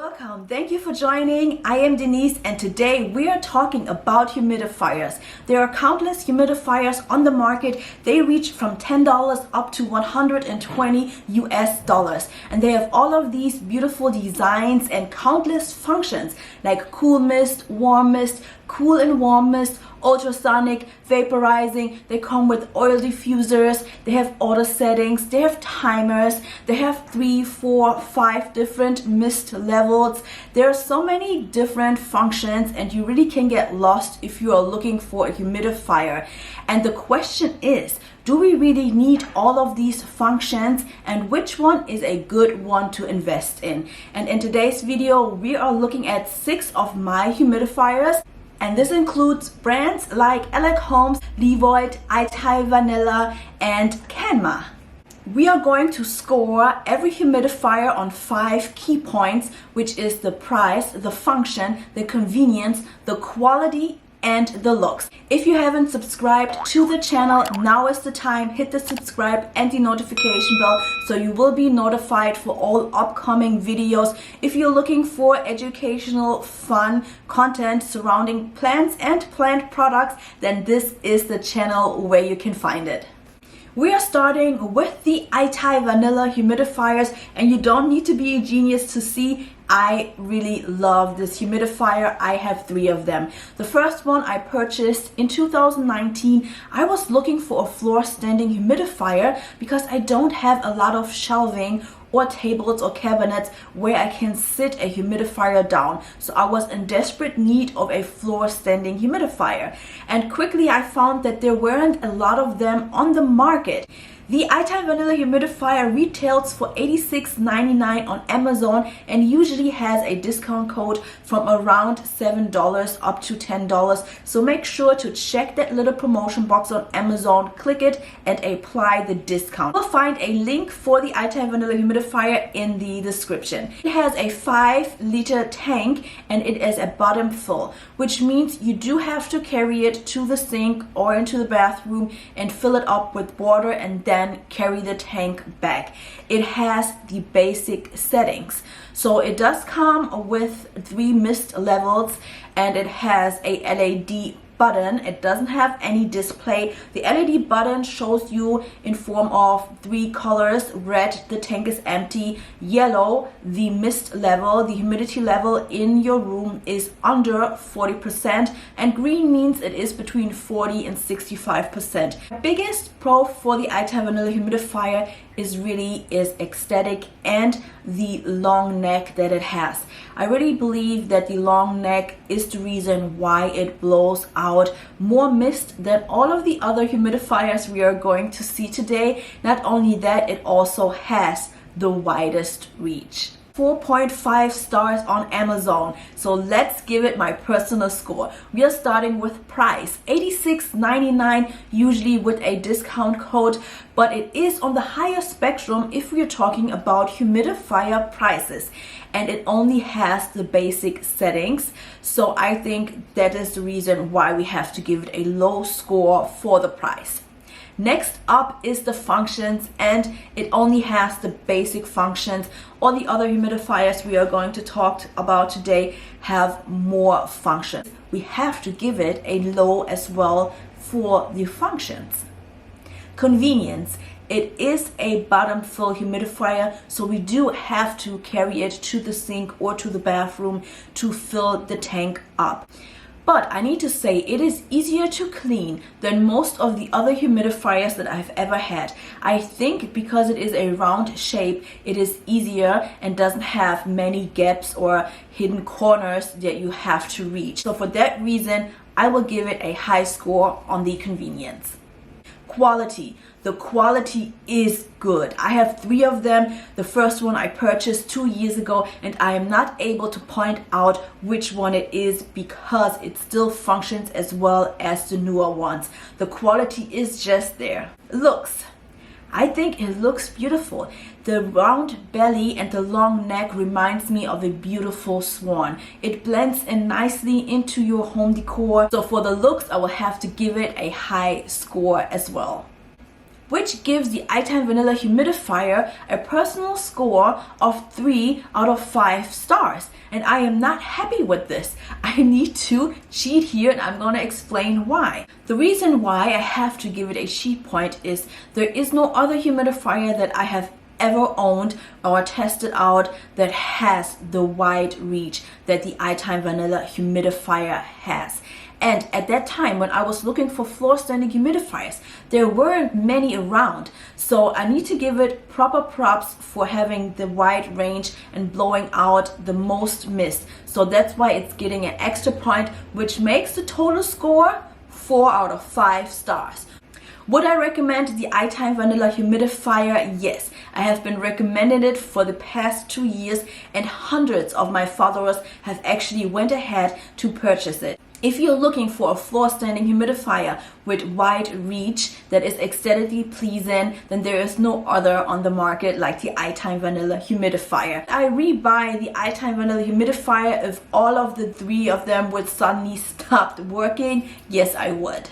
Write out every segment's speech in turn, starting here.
Welcome, thank you for joining. I am Denise and today we are talking about humidifiers. There are countless humidifiers on the market. They reach from $10 up to $120 US, and they have all of these beautiful designs and countless functions like cool mist, warm mist, cool and warm mist, ultrasonic, vaporizing. They come with oil diffusers, they have auto settings, they have timers, they have 3, 4, 5 different mist levels. There are so many different functions and you really can get lost if you are looking for a humidifier. And the question is, do we really need all of these functions, and which one is a good one to invest in? And in today's video we are looking at 6 of my humidifiers. And this includes brands like Elechomes, Levoit, Itvanila, and Canma. We are going to score every humidifier on 5 key points, which is the price, the function, the convenience, the quality, and the looks. If you haven't subscribed to the channel, now is the time. Hit the subscribe and the notification bell so you will be notified for all upcoming videos. If you're looking for educational, fun content surrounding plants and plant products, then this is the channel where you can find it. We are starting with the Itvanila humidifiers, and you don't need to be a genius to see I really love this humidifier. I have 3 of them. The first one I purchased in 2019. I was looking for a floor standing humidifier because I don't have a lot of shelving or tables or cabinets where I can sit a humidifier down. So I was in desperate need of a floor standing humidifier. And quickly I found that there weren't a lot of them on the market. The Itvanila humidifier retails for $86.99 on Amazon and usually has a discount code from around $7 up to $10. So make sure to check that little promotion box on Amazon, click it, and apply the discount. You'll find a link for the Itvanila humidifier in the description. It has a 5-liter tank and it is a bottom fill, which means you do have to carry it to the sink or into the bathroom and fill it up with water and then carry the tank back. It has the basic settings. So it does come with 3 mist levels and it has a LED button. It doesn't have any display. The LED button shows you in form of 3 colors: red, the tank is empty; yellow, the mist level, the humidity level in your room is under 40%, and green means it is between 40 and 65%. The biggest pro for the Itvanila humidifier is aesthetic and the long neck that it has. I really believe that the long neck is the reason why it blows out more mist than all of the other humidifiers we are going to see today. Not only that, it also has the widest reach. 4.5 stars on Amazon. So let's give it my personal score. We are starting with price, $86.99, usually with a discount code, but it is on the higher spectrum if we are talking about humidifier prices, and it only has the basic settings. So I think that is the reason why we have to give it a low score for the price. Next up is the functions, and it only has the basic functions. All the other humidifiers we are going to talk about today have more functions. We have to give it a low as well for the functions. Convenience. It is a bottom fill humidifier, so we do have to carry it to the sink or to the bathroom to fill the tank up. But I need to say it is easier to clean than most of the other humidifiers that I've ever had. I think because it is a round shape, it is easier and doesn't have many gaps or hidden corners that you have to reach. So for that reason, I will give it a high score on the convenience. Quality. The quality is good. I have 3 of them. The first one I purchased 2 years ago, and I am not able to point out which one it is because it still functions as well as the newer ones. The quality is just there. Looks. I think it looks beautiful. The round belly and the long neck reminds me of a beautiful swan. It blends in nicely into your home decor. So for the looks, I will have to give it a high score as well. which gives the Itvanila humidifier a personal score of 3 out of 5 stars. And I am not happy with this. I need to cheat here, and I'm gonna explain why. The reason why I have to give it a cheat point is there is no other humidifier that I have ever owned or tested out that has the wide reach that the Itvanila humidifier has. And at that time, when I was looking for floor standing humidifiers, there weren't many around. So I need to give it proper props for having the wide range and blowing out the most mist. So that's why it's getting an extra point, which makes the total score 4 out of 5 stars. Would I recommend the Itvanila humidifier? Yes, I have been recommending it for the past 2 years, and hundreds of my followers have actually went ahead to purchase it. If you're looking for a floor standing humidifier with wide reach that is aesthetically pleasing, then there is no other on the market like the Itvanila humidifier. I rebuy the Itvanila humidifier if all of the 3 of them would suddenly stop working. Yes, I would.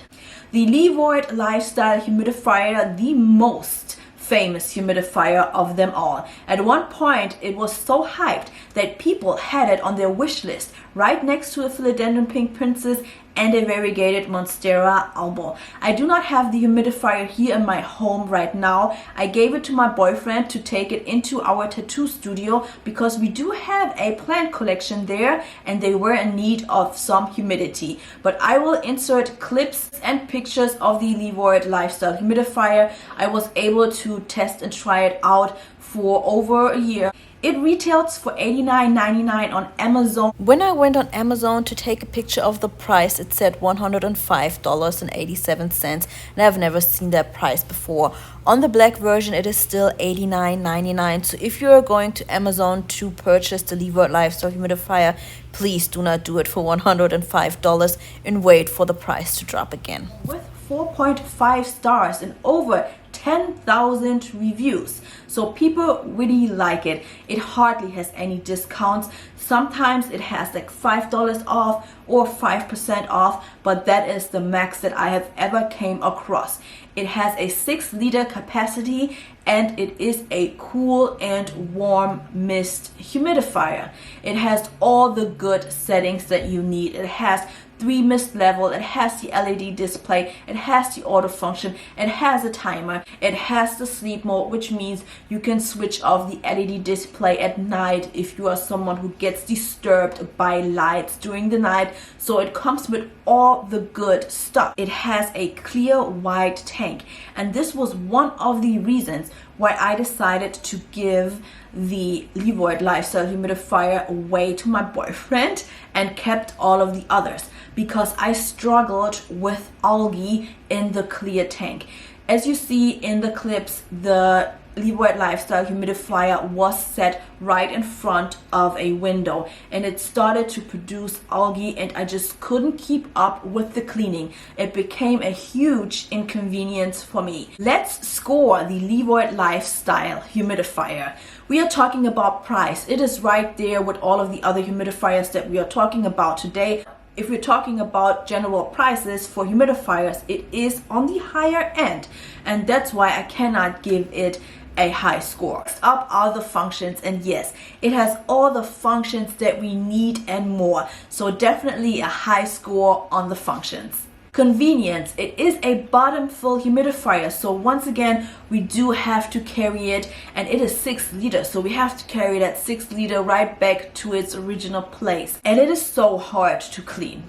The Levoit Lifestyle Humidifier, the most famous humidifier of them all. At one point, it was so hyped that people had it on their wish list, right next to a Philodendron Pink Princess and a variegated Monstera album. I do not have the humidifier here in my home right now. I gave it to my boyfriend to take it into our tattoo studio because we do have a plant collection there and they were in need of some humidity. But I will insert clips and pictures of the Levoit Lifestyle humidifier. I was able to test and try it out for over a year. It retails for $89.99 on Amazon. When I went on Amazon to take a picture of the price, it said $105.87, and I've never seen that price before. On the black version, it is still $89.99. So if you're going to Amazon to purchase the Levoit Lifestyle humidifier, please do not do it for $105 and wait for the price to drop again. With 4.5 stars and over 10,000 reviews. So people really like it. It hardly has any discounts. Sometimes it has like $5 off or 5% off, but that is the max that I have ever came across. It has a 6-liter capacity and it is a cool and warm mist humidifier. It has all the good settings that you need. It has 3 mist level, it has the LED display, it has the auto function, it has a timer, it has the sleep mode, which means you can switch off the LED display at night if you are someone who gets disturbed by lights during the night. So it comes with all the good stuff. It has a clear white tank, and this was one of the reasons why I decided to give the Levoit Lifestyle humidifier away to my boyfriend and kept all of the others because I struggled with algae in the clear tank. As you see in the clips, the Levoit Lifestyle humidifier was set right in front of a window and it started to produce algae and I just couldn't keep up with the cleaning. It became a huge inconvenience for me. Let's score the Levoit Lifestyle humidifier. We are talking about price. It is right there with all of the other humidifiers that we are talking about today. If we're talking about general prices for humidifiers, it is on the higher end, and that's why I cannot give it a high score. Next up are the functions, and yes, it has all the functions that we need and more, so definitely a high score on the functions. Convenience, it is a bottom fill humidifier, so once again we do have to carry it, and it is 6 liters, so we have to carry that 6 liter right back to its original place, and it is so hard to clean.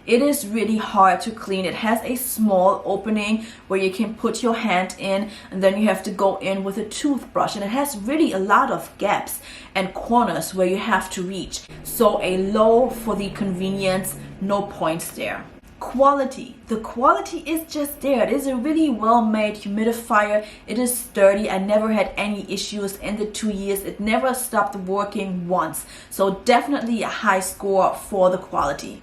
It is really hard to clean. It has a small opening where you can put your hand in and then you have to go in with a toothbrush, and it has really a lot of gaps and corners where you have to reach. So a low for the convenience, no points there. Quality. The quality is just there. It is a really well-made humidifier. It is sturdy. I never had any issues in the 2 years. It never stopped working once. So definitely a high score for the quality.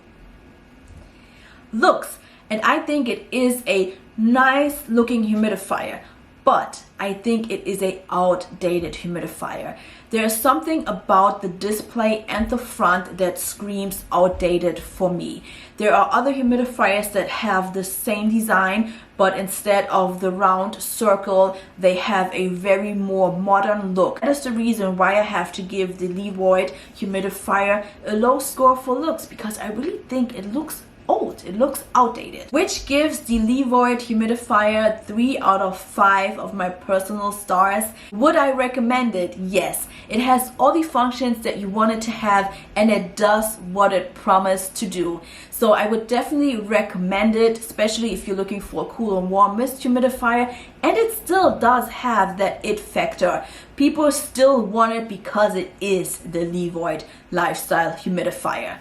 Looks, and I think it is a nice looking humidifier. but I think it is a outdated humidifier. There's something about the display and the front that screams outdated for me. There are other humidifiers that have the same design, but instead of the round circle, they have a very more modern look. That is the reason why I have to give the Levoit humidifier a low score for looks, because I really think it looks old, it looks outdated, which gives the Levoit humidifier 3 out of 5 of my personal stars. Would I recommend it? Yes. It has all the functions that you want it to have, and it does what it promised to do. So I would definitely recommend it, especially if you're looking for a cool and warm mist humidifier, and it still does have that it factor. People still want it because it is the Levoit lifestyle humidifier.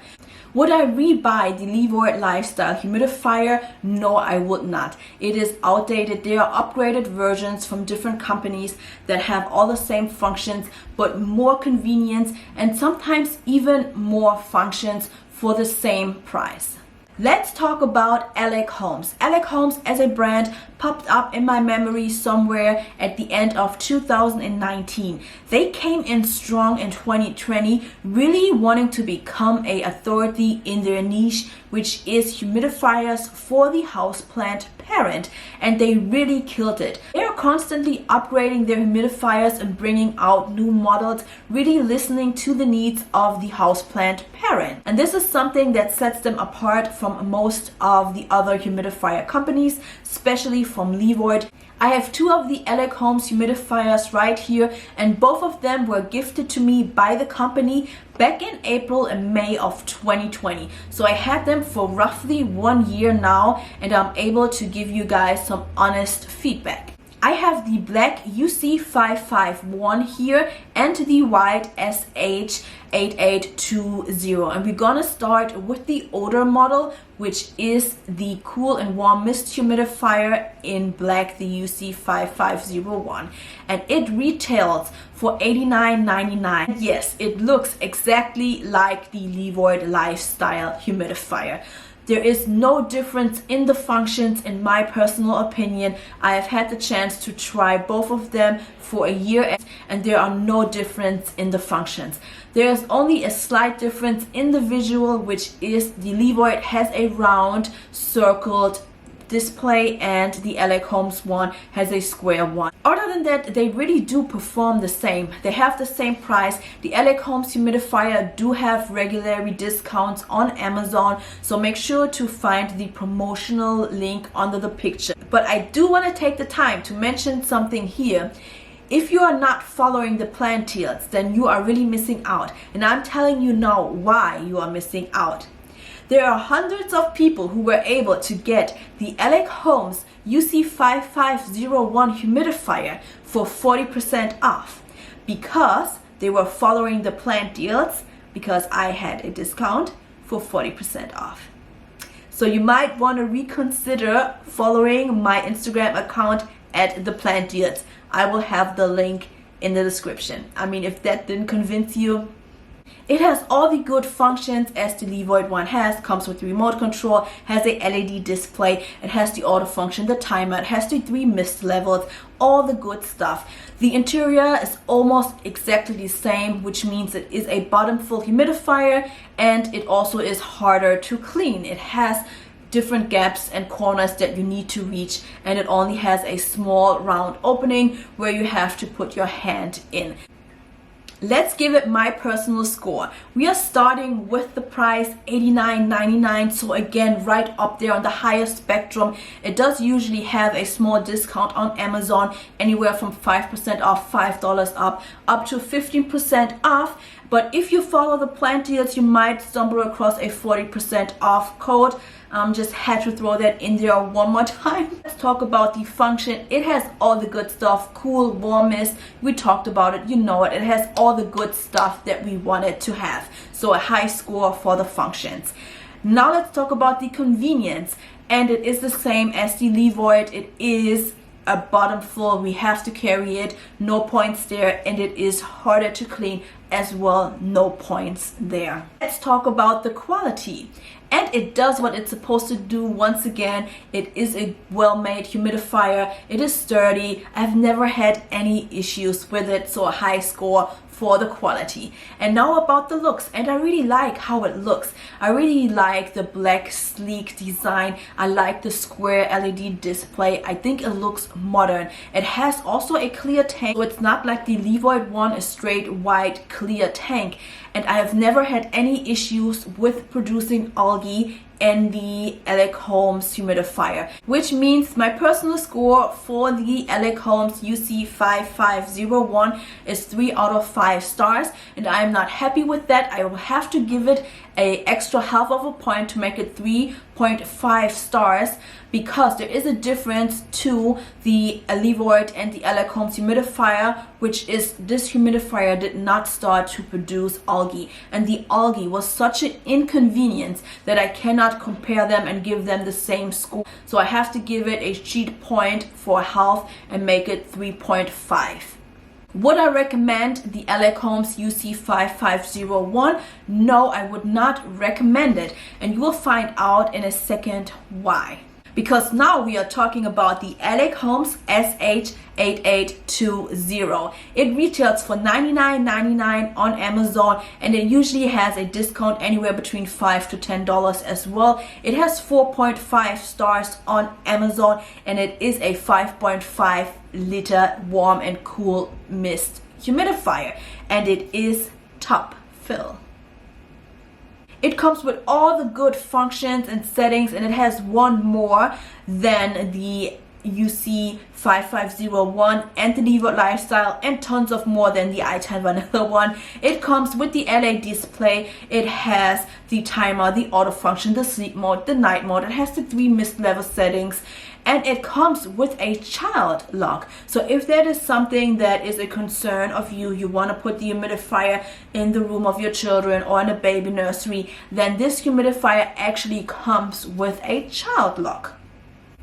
Would I rebuy the Levoit lifestyle humidifier? No, I would not. It is outdated. There are upgraded versions from different companies that have all the same functions, but more convenience and sometimes even more functions for the same price. Let's talk about Elechomes. Elechomes as a brand popped up in my memory somewhere at the end of 2019. They came in strong in 2020, really wanting to become an authority in their niche, which is humidifiers for the houseplant parent, and they really killed it. They are constantly upgrading their humidifiers and bringing out new models, really listening to the needs of the houseplant parent. And this is something that sets them apart from most of the other humidifier companies, especially from Levoit. I have 2 of the Elechomes humidifiers right here, and both of them were gifted to me by the company back in April and May of 2020. So I had them for roughly 1 year now, and I'm able to give you guys some honest feedback. I have the black UC551 here and the white SH8820, and we're gonna start with the older model, which is the cool and warm mist humidifier in black, the UC5501, and it retails for $89.99. Yes, it looks exactly like the Levoit lifestyle humidifier. There is no difference in the functions in my personal opinion. I have had the chance to try both of them for a year, and there are no difference in the functions. There is only a slight difference in the visual, which is the Levoit has a round circled display and the Elechomes one has a square one. Other than that, they really do perform the same. They have the same price. The Elechomes humidifier do have regularly discounts on Amazon, so make sure to find the promotional link under the picture. But I do want to take the time to mention something here. If you are not following the plant deals, then you are really missing out, and I'm telling you now why you are missing out. There are hundreds of people who were able to get the Elechomes UC5501 humidifier for 40% off because they were following the plant deals, because I had a discount for 40% off. So you might want to reconsider following my Instagram account at the plant deals. I will have the link in the description. I mean, if that didn't convince you, it has all the good functions as the Levoit one has. Comes with the remote control, has a LED display, it has the auto function, the timer, it has the 3 mist levels, all the good stuff. The interior is almost exactly the same, which means it is a bottom full humidifier, and it also is harder to clean. It has different gaps and corners that you need to reach, and it only has a small round opening where you have to put your hand in. Let's give it my personal score. We are starting with the price $89.99, so again right up there on the higher spectrum. It does usually have a small discount on Amazon, anywhere from 5% off, $5 up to 15% off. But if you follow the plant deals, you might stumble across a 40% off code. Just had to throw that in there one more time. Let's talk about the function. It has all the good stuff. Cool, warm mist. We talked about it. You know it. It has all the good stuff that we wanted to have. So a high score for the functions. Now let's talk about the convenience. And it is the same as the Levoit. It is a bottom full. We have to carry it. No points there. And it is harder to clean as well. No points there. Let's talk about the quality. and it does what it's supposed to do. Once again, it is a well-made humidifier. It is sturdy. I've never had any issues with it, so a high score for the quality. And now about the looks, and I really like how it looks. I really like the black sleek design. I like the square LED display. I think it looks modern. It has also a clear tank, so it's not like the Levoit one, a straight white clear tank. And I have never had any issues with producing algae in the Elechomes humidifier, which means my personal score for the Elechomes UC5501 is 3 out of 5 stars, and I am not happy with that. I will have to give it an extra half of a point to make it 3.5 stars, because there is a difference to the Levoit and the Elechomes humidifier, which is this humidifier did not start to produce algae, and the algae was such an inconvenience that I cannot compare them and give them the same score. So I have to give it a cheat point for health and make it 3.5. Would I recommend the Elechomes UC5501? No, I would not recommend it, and you will find out in a second why. Because now we are talking about the Elechomes SH8820. It retails for $99.99 on Amazon, and it usually has a discount anywhere between $5 to $10 as well. It has 4.5 stars on Amazon, and it is a 5.5 liter warm and cool mist humidifier, and it is top fill. It comes with all the good functions and settings, and it has one more than the UC5501 and the Levoit Lifestyle, and tons of more than the Itvanila one. It comes with the LED display. It has the timer, the auto function, the sleep mode, the night mode. It has the 3 mist level settings, and it comes with a child lock. So if that is something that is a concern of you, you want to put the humidifier in the room of your children or in a baby nursery, then this humidifier actually comes with a child lock.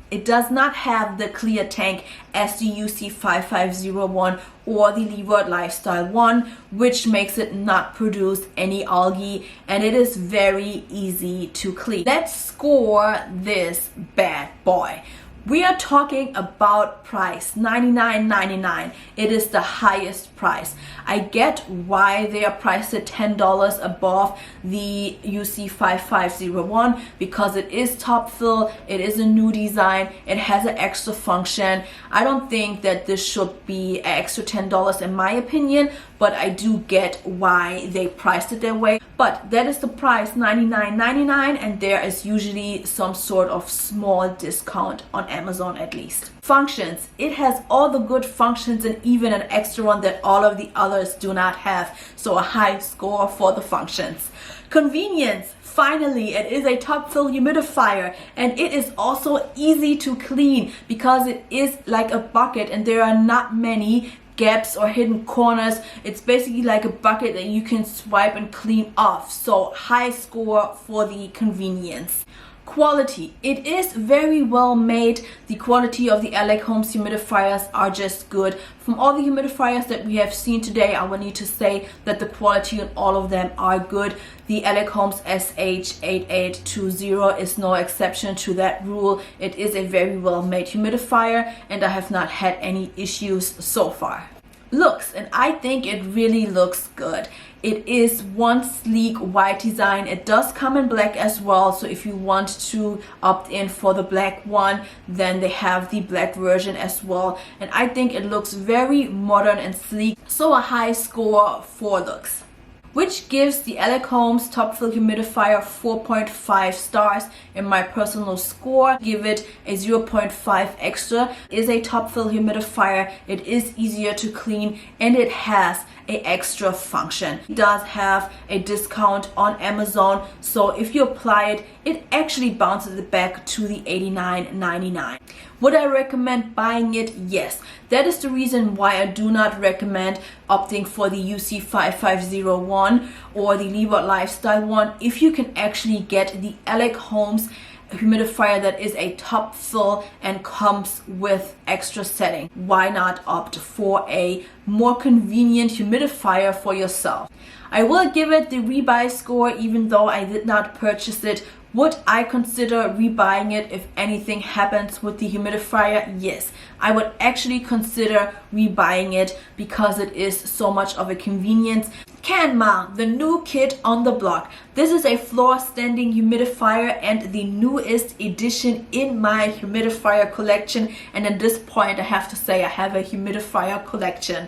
It does not have the clear tank as the UC5501 or the Levoit Lifestyle one, which makes it not produce any algae, and it is very easy to clean. Let's score this bad boy. We are talking about price, $99.99. It is the highest price. I get why they are priced at $10 above the UC5501, because it is top fill, it is a new design, it has an extra function. I don't think that this should be an extra $10 in my opinion, but I do get why they priced it that way. But that is the price, $99.99, and there is usually some sort of small discount on Amazon at least. Functions. It has all the good functions and even an extra one that all of the others do not have. So a high score for the functions. Convenience. Finally, it is a top fill humidifier, and it is also easy to clean because it is like a bucket and there are not many gaps or hidden corners. It's basically like a bucket that you can swipe and clean off. So high score for the convenience. Quality. It is very well made. The quality of the Elechomes humidifiers are just good. From all the humidifiers that we have seen today, I will need to say that the quality on all of them are good. The Elechomes SH8820 is no exception to that rule. It is a very well made humidifier, and I have not had any issues so far. Looks, and I think it really looks good. It is one sleek white design. It does come in black as well, so if you want to opt in for the black one, then they have the black version as well, and I think it looks very modern and sleek, so a high score for looks, which gives the Elechomes Top Fill Humidifier 4.5 stars in my personal score. Give it a 0.5 extra. It is a top fill humidifier. It is easier to clean, and it has an extra function. It does have a discount on Amazon, so if you apply it, it actually bounces it back to the $89.99. Would I recommend buying it? Yes. That is the reason why I do not recommend opting for the UC5501 or the Levoit Lifestyle one. If you can actually get the Elechomes humidifier that is a top fill and comes with extra setting, why not opt for a more convenient humidifier for yourself? I will give it the rebuy score even though I did not purchase it Would I consider rebuying it if anything happens with the humidifier? Yes, I would actually consider rebuying it because it is so much of a convenience. Canma, the new kid on the block. This is a floor standing humidifier and the newest edition in my humidifier collection. And at this point, I have to say I have a humidifier collection.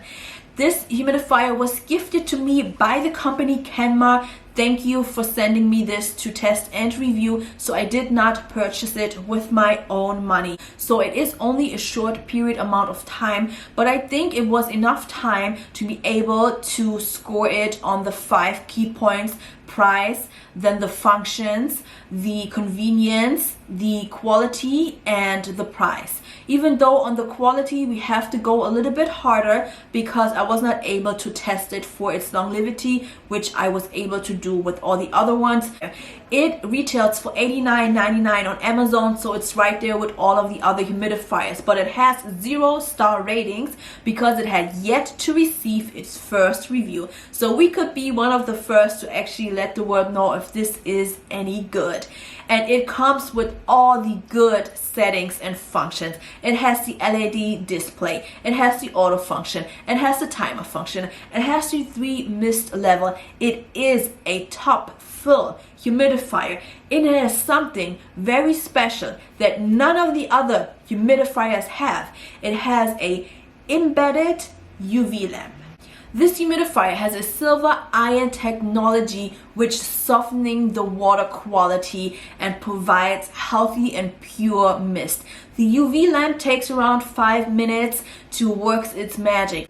This humidifier was gifted to me by the company Canma. Thank you for sending me this to test and review. So I did not purchase it with my own money. So it is only a short period amount of time, but I think it was enough time to be able to score it on the 5 key points: price, then the functions, the convenience, the quality, and the price. Even though on the quality we have to go a little bit harder because I was not able to test it for its longevity, which I was able to do with all the other ones. It retails for $89.99 on Amazon, so it's right there with all of the other humidifiers, but it has 0-star ratings because it had yet to receive its first review. So we could be one of the first to actually let the world know if this is any good. And it comes with all the good settings and functions. It has the LED display, it has the auto function, it has the timer function, it has the 3 mist level. It is a top fill humidifier. It has something very special that none of the other humidifiers have. It has a embedded UV lamp. This humidifier has a silver ion technology which softening the water quality and provides healthy and pure mist. The UV lamp takes around 5 minutes to work its magic.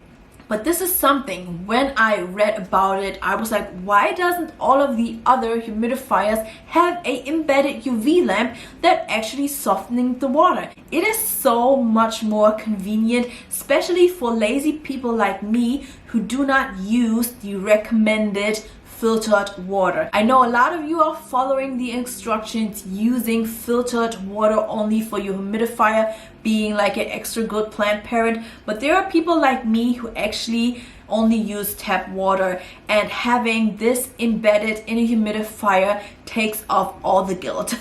But this is something, when I read about it, I was like, why doesn't all of the other humidifiers have a embedded UV lamp that actually softening the water? It is so much more convenient, especially for lazy people like me who do not use the recommended filtered water. I know a lot of you are following the instructions using filtered water only for your humidifier, being like an extra good plant parent, but there are people like me who actually only use tap water, and having this embedded in a humidifier takes off all the guilt.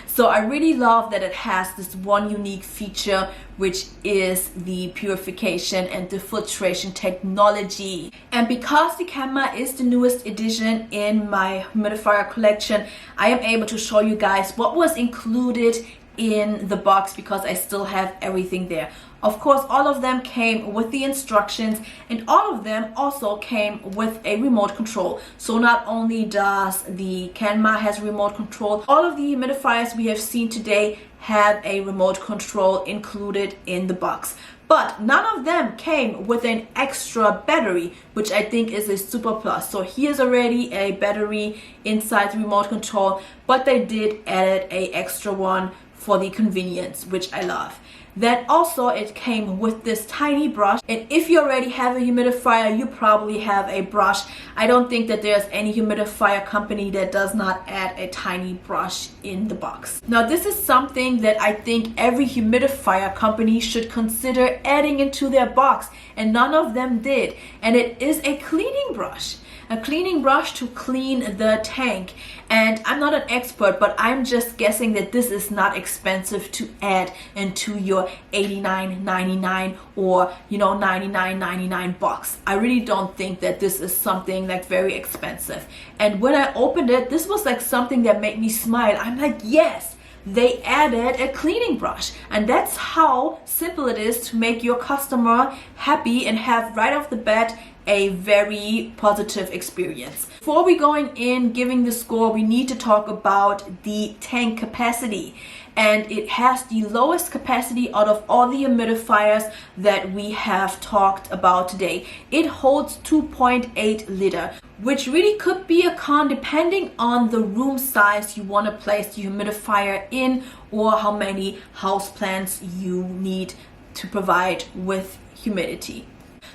So I really love that it has this one unique feature, which is the purification and the filtration technology. And because the Canma is the newest edition in my humidifier collection, I am able to show you guys what was included in the box because I still have everything there. Of course, all of them came with the instructions, and all of them also came with a remote control. So not only does the Canma has remote control, all of the humidifiers we have seen today have a remote control included in the box. But none of them came with an extra battery, which I think is a super plus. So here's already a battery inside the remote control, but they did add an extra one for the convenience, which I love. Then also it came with this tiny brush, and if you already have a humidifier, you probably have a brush. I don't think that there's any humidifier company that does not add a tiny brush in the box. Now this is something that I think every humidifier company should consider adding into their box, and none of them did. And it is a cleaning brush. A cleaning brush to clean the tank. And I'm not an expert, but I'm just guessing that this is not expensive to add into your $89.99 or $99.99 box. I really don't think that this is something like very expensive. And when I opened it, this was like something that made me smile. I'm like, yes, they added a cleaning brush, and that's how simple it is to make your customer happy and have right off the bat a very positive experience. Before we going in giving the score, we need to talk about the tank capacity, and it has the lowest capacity out of all the humidifiers that we have talked about today. It holds 2.8 liter, which really could be a con depending on the room size you want to place the humidifier in, or how many houseplants you need to provide with humidity.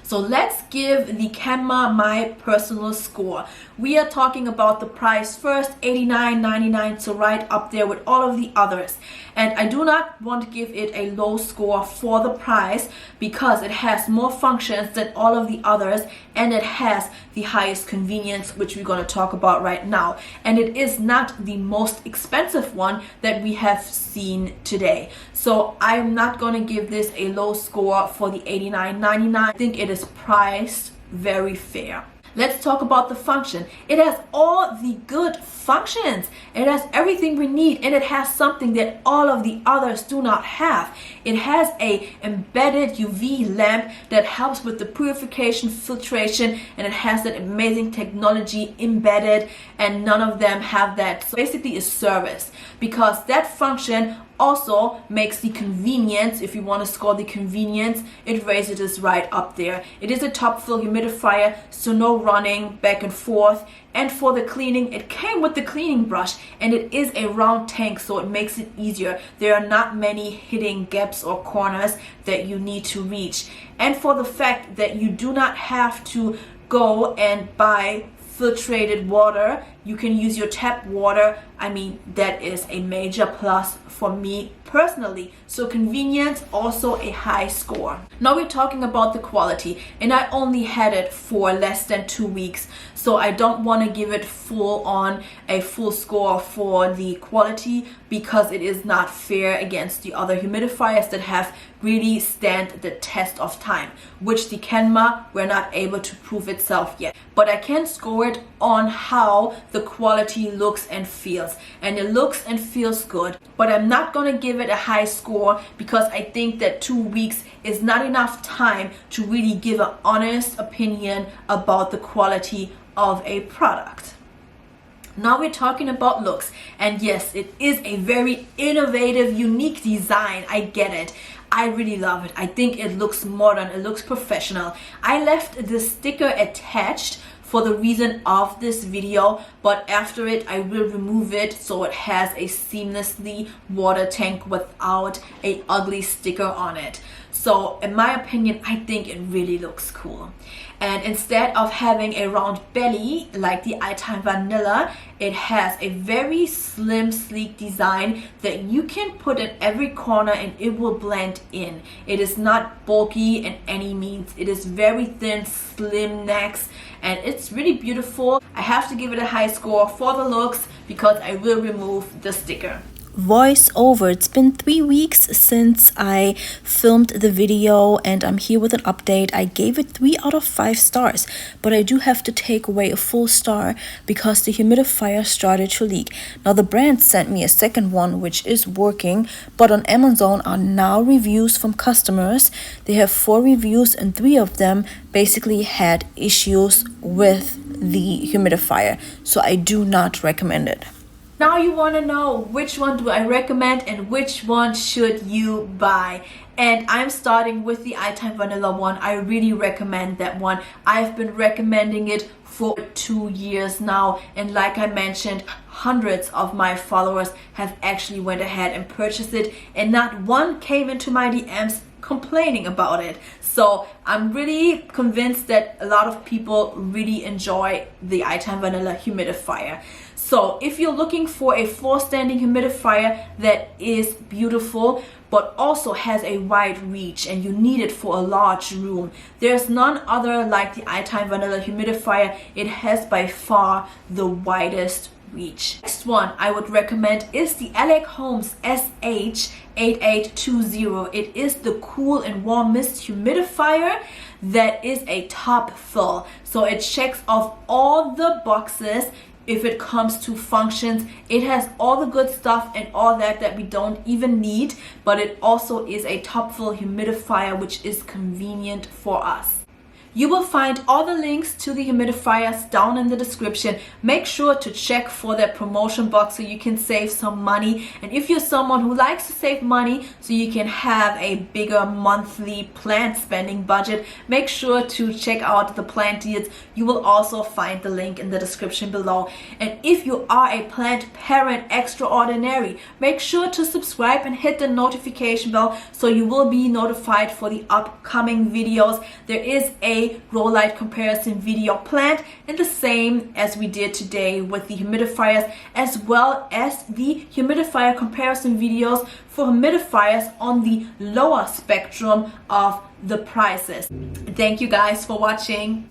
So let's give the Canma my personal score. We are talking about the price first, $89.99, so right up there with all of the others. And I do not want to give it a low score for the price because it has more functions than all of the others, and it has the highest convenience, which we're going to talk about right now. And it is not the most expensive one that we have seen today. So I'm not going to give this a low score for the $89.99. I think it is priced very fair. Let's talk about the function. It has all the good functions. It has everything we need, and it has something that all of the others do not have. It has a embedded UV lamp that helps with the purification, filtration, and it has that amazing technology embedded, and none of them have that. So basically a service, because that function also makes the convenience, if you want to score the convenience, it raises it right up there. It is a top fill humidifier, so no running back and forth. And for the cleaning, it came with the cleaning brush, and it is a round tank, so it makes it easier. There are not many hidden gaps or corners that you need to reach. And for the fact that you do not have to go and buy filtrated water, you can use your tap water. I mean, that is a major plus for me personally. So convenience, also a high score. Now we're talking about the quality, and I only had it for less than 2 weeks, so I don't want to give it a full score for the quality, because it is not fair against the other humidifiers that have really stand the test of time, which the Canma were not able to prove itself yet. But I can score it on how the quality looks and feels, and it looks and feels good. But I'm not going to give it a high score because I think that 2 weeks is not enough time to really give an honest opinion about the quality of a product. Now we're talking about looks, and yes, it is a very innovative, unique design. I get it. I really love it. I think it looks modern, it looks professional. I left the sticker attached for the reason of this video, but after it I will remove it so it has a seamlessly water tank without a ugly sticker on it. So in my opinion, I think it really looks cool. And instead of having a round belly like the Itvanila, it has a very slim, sleek design that you can put in every corner and it will blend in. It is not bulky in any means. It is very thin, slim necks, and it's really beautiful. I have to give it a high score for the looks because I will remove the sticker. Voiceover. It's been 3 weeks since I filmed the video, and I'm here with an update. I gave it 3 out of 5 stars, but I do have to take away a full star because the humidifier started to leak. Now the brand sent me a second one which is working, but on Amazon are now reviews from customers. They have 4 reviews and 3 of them basically had issues with the humidifier, so I do not recommend it. Now you want to know which one do I recommend and which one should you buy. And I'm starting with the Itvanila one. I really recommend that one. I've been recommending it for 2 years now, and like I mentioned, hundreds of my followers have actually went ahead and purchased it, and not one came into my DMs complaining about it. So I'm really convinced that a lot of people really enjoy the Itvanila humidifier. So if you're looking for a floor standing humidifier that is beautiful but also has a wide reach and you need it for a large room, there's none other like the Itvanila humidifier. It has by far the widest reach. Next one I would recommend is the Elechomes SH8820. It is the cool and warm mist humidifier that is a top fill. So it checks off all the boxes. If it comes to functions, it has all the good stuff and all that we don't even need, but it also is a top fill humidifier which is convenient for us. You will find all the links to the humidifiers down in the description. Make sure to check for their promotion box so you can save some money. And if you're someone who likes to save money so you can have a bigger monthly plant spending budget, make sure to check out the plant deals. You will also find the link in the description below. And if you are a plant parent extraordinary, make sure to subscribe and hit the notification bell so you will be notified for the upcoming videos. There is a grow light comparison video planned, and the same as we did today with the humidifiers, as well as the humidifier comparison videos for humidifiers on the lower spectrum of the prices. Thank you guys for watching.